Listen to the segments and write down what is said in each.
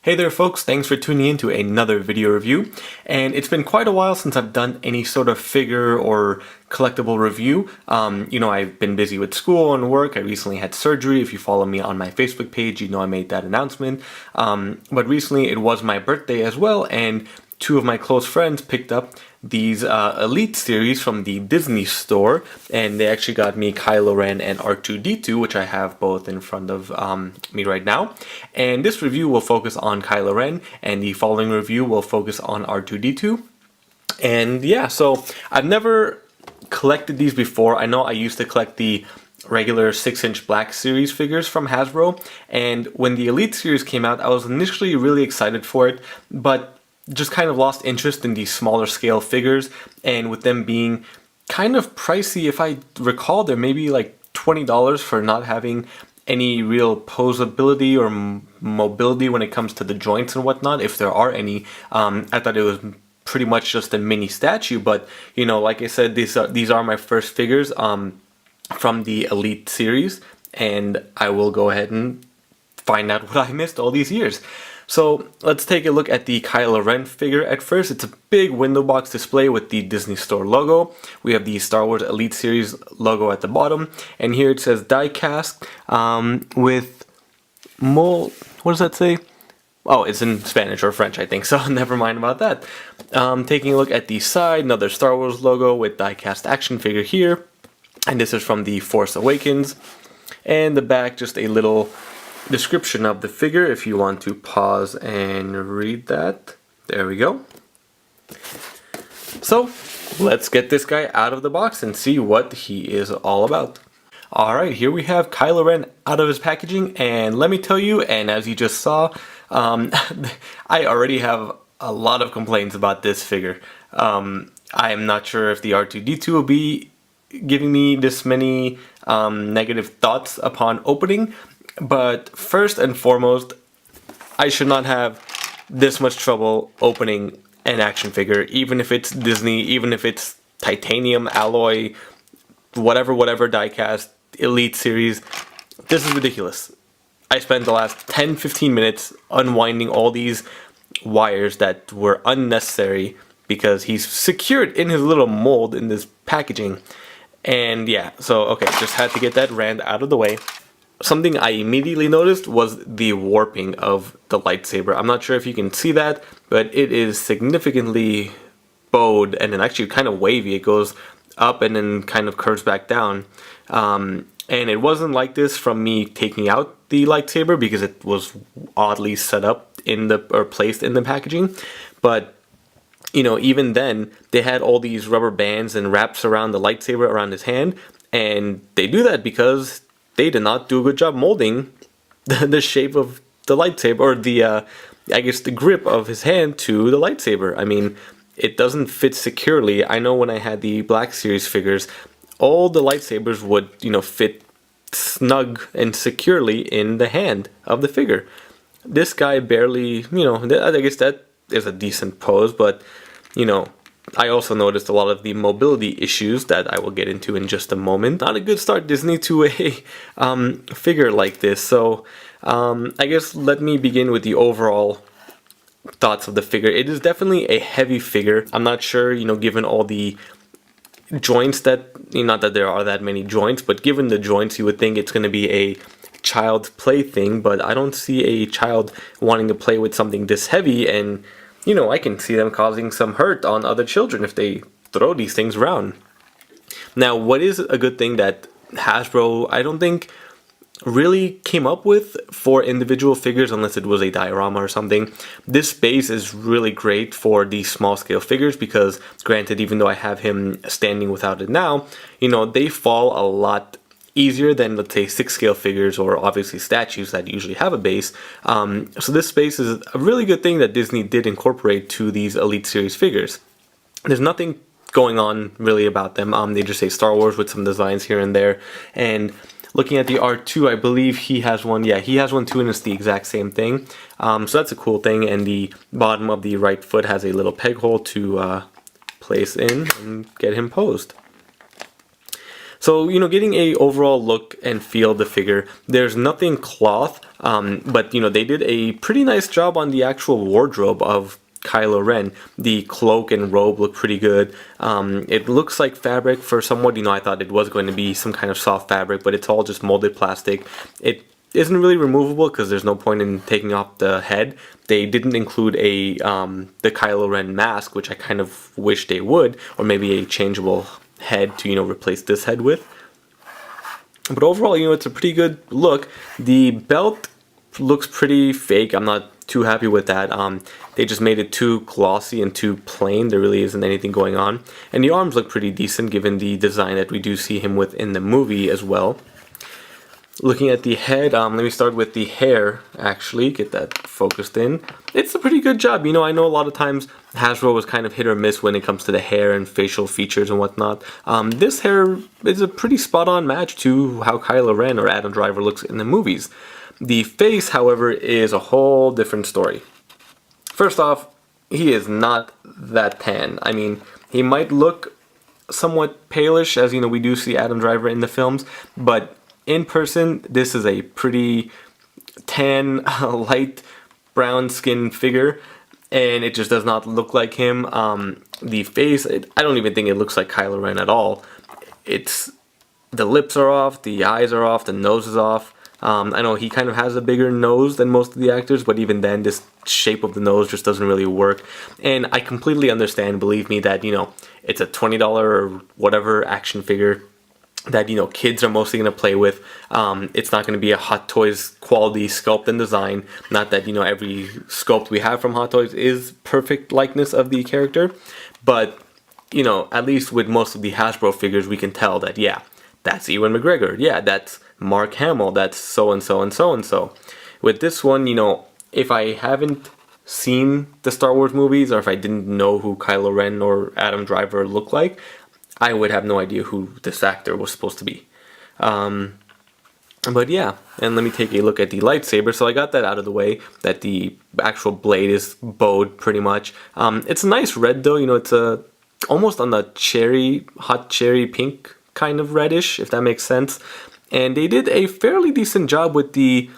Hey there folks, thanks for tuning in to another video review, and it's been quite a while since I've done any sort of figure or collectible review. I've been busy with school and work. I recently had surgery. If you follow me on my Facebook page, you know I made that announcement. But recently it was my birthday as well, and two of my close friends picked up these Elite series from the Disney store, and they actually got me Kylo Ren and R2-D2, which I have both in front of me right now. And this review will focus on Kylo Ren, and the following review will focus on R2-D2. And yeah, so I've never collected these before. I know I used to collect the regular 6-inch Black Series figures from Hasbro, and when the Elite series came out, I was initially really excited for it, but just kind of lost interest in these smaller scale figures, and with them being kind of pricey, if I recall, they're maybe like $20 for not having any real posability or mobility when it comes to the joints and whatnot, if there are any. I thought it was pretty much just a mini statue, but you know, like I said, these are my first figures from the Elite series, and I will go ahead and find out what I missed all these years. So let's take a look at the Kylo Ren figure at first. It's a big window box display with the Disney Store logo. We have the Star Wars Elite Series logo at the bottom, and here it says die cast with mold. What does that say? Oh, it's in Spanish or French, I think, so never mind about that. Taking a look at the side, another Star Wars logo with die cast action figure here, and this is from the Force Awakens. And the back, just a little description of the figure if you want to pause and read that. There we go. So let's get this guy out of the box and see what he is all about. Alright, here we have Kylo Ren out of his packaging, and let me tell you, and as you just saw, I already have a lot of complaints about this figure. I am not sure if the R2-D2 will be giving me this many negative thoughts upon opening. But first and foremost, I should not have this much trouble opening an action figure, even if it's Disney, even if it's titanium, alloy, whatever diecast, Elite series. This is ridiculous. I spent the last 10-15 minutes unwinding all these wires that were unnecessary because he's secured in his little mold in this packaging. And yeah, so okay, just had to get that rant out of the way. Something I immediately noticed was the warping of the lightsaber. I'm not sure if you can see that, but it is significantly bowed and then actually kind of wavy. It goes up and then kind of curves back down. And it wasn't like this from me taking out the lightsaber because it was oddly set up or placed in the packaging. But you know, even then, they had all these rubber bands and wraps around the lightsaber around his hand, and they do that because they did not do a good job molding the shape of the lightsaber, or the, I guess, the grip of his hand to the lightsaber. I mean, it doesn't fit securely. I know when I had the Black Series figures, all the lightsabers would, you know, fit snug and securely in the hand of the figure. This guy barely, you know, I guess that is a decent pose, but, you know, I also noticed a lot of the mobility issues that I will get into in just a moment. Not a good start, Disney, to a figure like this. So I guess let me begin with the overall thoughts of the figure. It is definitely a heavy figure. I'm not sure, you know, given all the joints that, you know, not that there are that many joints, but given the joints, you would think it's going to be a child play thing, but I don't see a child wanting to play with something this heavy, and you know, I can see them causing some hurt on other children if they throw these things around. Now, what is a good thing that Hasbro, I don't think, really came up with for individual figures, unless it was a diorama or something. This base is really great for these small scale figures because, granted, even though I have him standing without it now, you know, they fall a lot easier than, let's say, 6-scale figures or obviously statues that usually have a base. So this base is a really good thing that Disney did incorporate to these Elite Series figures. There's nothing going on really about them. They just say Star Wars with some designs here and there. And looking at the R2, I believe he has one. Yeah, he has one too, and it's the exact same thing. So that's a cool thing. And the bottom of the right foot has a little peg hole to place in and get him posed. So, getting a overall look and feel of the figure, there's nothing cloth, but, they did a pretty nice job on the actual wardrobe of Kylo Ren. The cloak and robe look pretty good. It looks like fabric for somewhat, I thought it was going to be some kind of soft fabric, but it's all just molded plastic. It isn't really removable because there's no point in taking off the head. They didn't include the Kylo Ren mask, which I kind of wish they would, or maybe a changeable head to replace this head with. But overall, it's a pretty good look. The belt looks pretty fake. I'm not too happy with that. They just made it too glossy and too plain. There really isn't anything going on. And the arms look pretty decent given the design that we do see him with in the movie as well. Looking at the head, let me start with the hair, actually, get that focused in. It's a pretty good job. I know a lot of times Hasbro was kind of hit or miss when it comes to the hair and facial features and whatnot. This hair is a pretty spot-on match to how Kylo Ren or Adam Driver looks in the movies. The face, however, is a whole different story. First off, he is not that tan. I mean, he might look somewhat palish, as we do see Adam Driver in the films, but in person, this is a pretty tan, light brown skin figure, and it just does not look like him. The face, I don't even think it looks like Kylo Ren at all. The lips are off, the eyes are off, the nose is off. I know he kind of has a bigger nose than most of the actors, but even then, this shape of the nose just doesn't really work. And I completely understand, believe me, that, it's a $20 or whatever action figure that kids are mostly going to play with. It's not going to be a Hot Toys quality sculpt and design. Not that every sculpt we have from Hot Toys is perfect likeness of the character, but at least with most of the Hasbro figures we can tell that, yeah, that's Ewan McGregor, yeah, that's Mark Hamill, that's so and so and so and so. With this one, if I haven't seen the Star Wars movies, or if I didn't know who Kylo Ren or Adam Driver look like, I would have no idea who this actor was supposed to be. But yeah, and let me take a look at the lightsaber. So I got that out of the way, that the actual blade is bowed pretty much. It's a nice red though, it's almost on the hot cherry pink kind of reddish, if that makes sense. And they did a fairly decent job with the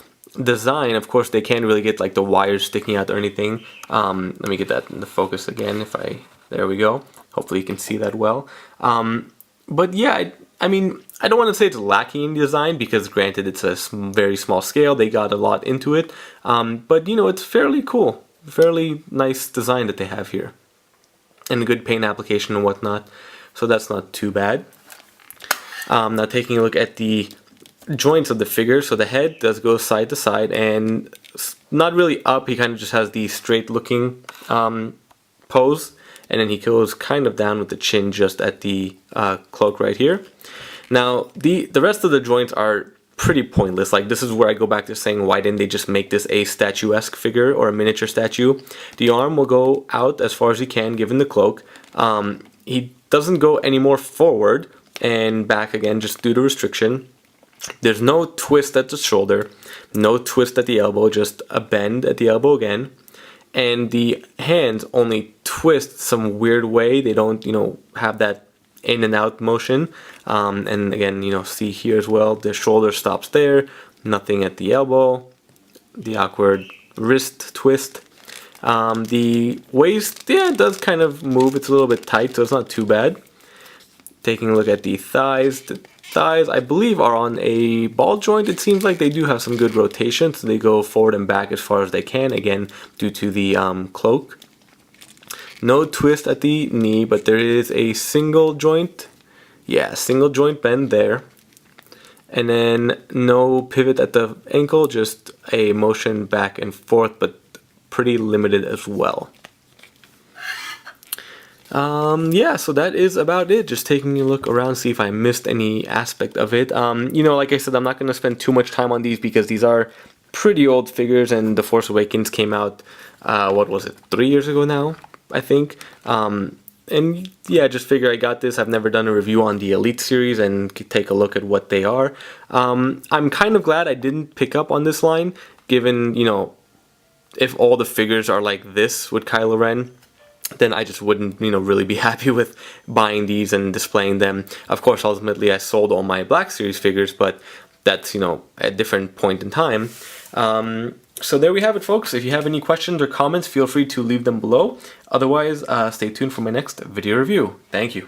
design. Of course, they can't really get like the wires sticking out or anything. Let me get that in the focus again. There we go. Hopefully you can see that well. But yeah, I mean, I don't want to say it's lacking in design because granted it's a very small scale. They got a lot into it. But it's fairly cool. Fairly nice design that they have here. And a good paint application and whatnot. So that's not too bad. Now taking a look at the joints of the figure. So the head does go side to side and not really up. He kind of just has the straight looking pose. And then he goes kind of down with the chin just at the cloak right here. Now, the rest of the joints are pretty pointless. Like, this is where I go back to saying, why didn't they just make this a statuesque figure or a miniature statue? The arm will go out as far as he can, given the cloak. He doesn't go any more forward and back again, just due to restriction. There's no twist at the shoulder, no twist at the elbow, just a bend at the elbow again. And the hands only twist some weird way. They don't, have that in and out motion. And again, see here as well, the shoulder stops there. Nothing at the elbow. The awkward wrist twist. The waist, yeah, it does kind of move. It's a little bit tight, so it's not too bad. Taking a look at the thighs. The thighs, I believe, are on a ball joint. It seems like they do have some good rotation, so they go forward and back as far as they can, again, due to the cloak. No twist at the knee, but there is a single joint. Yeah, single joint bend there. And then no pivot at the ankle, just a motion back and forth, but pretty limited as well. Yeah, so that is about it. Just taking a look around, see if I missed any aspect of it. Like I said, I'm not going to spend too much time on these because these are pretty old figures, and The Force Awakens came out, 3 years ago now, I think. And yeah, just figure I got this. I've never done a review on the Elite series and take a look at what they are. I'm kind of glad I didn't pick up on this line, given, if all the figures are like this with Kylo Ren, then I just wouldn't, really be happy with buying these and displaying them. Of course, ultimately I sold all my Black Series figures, but that's, a different point in time. So there we have it, folks. If you have any questions or comments, feel free to leave them below. Otherwise, stay tuned for my next video review. Thank you.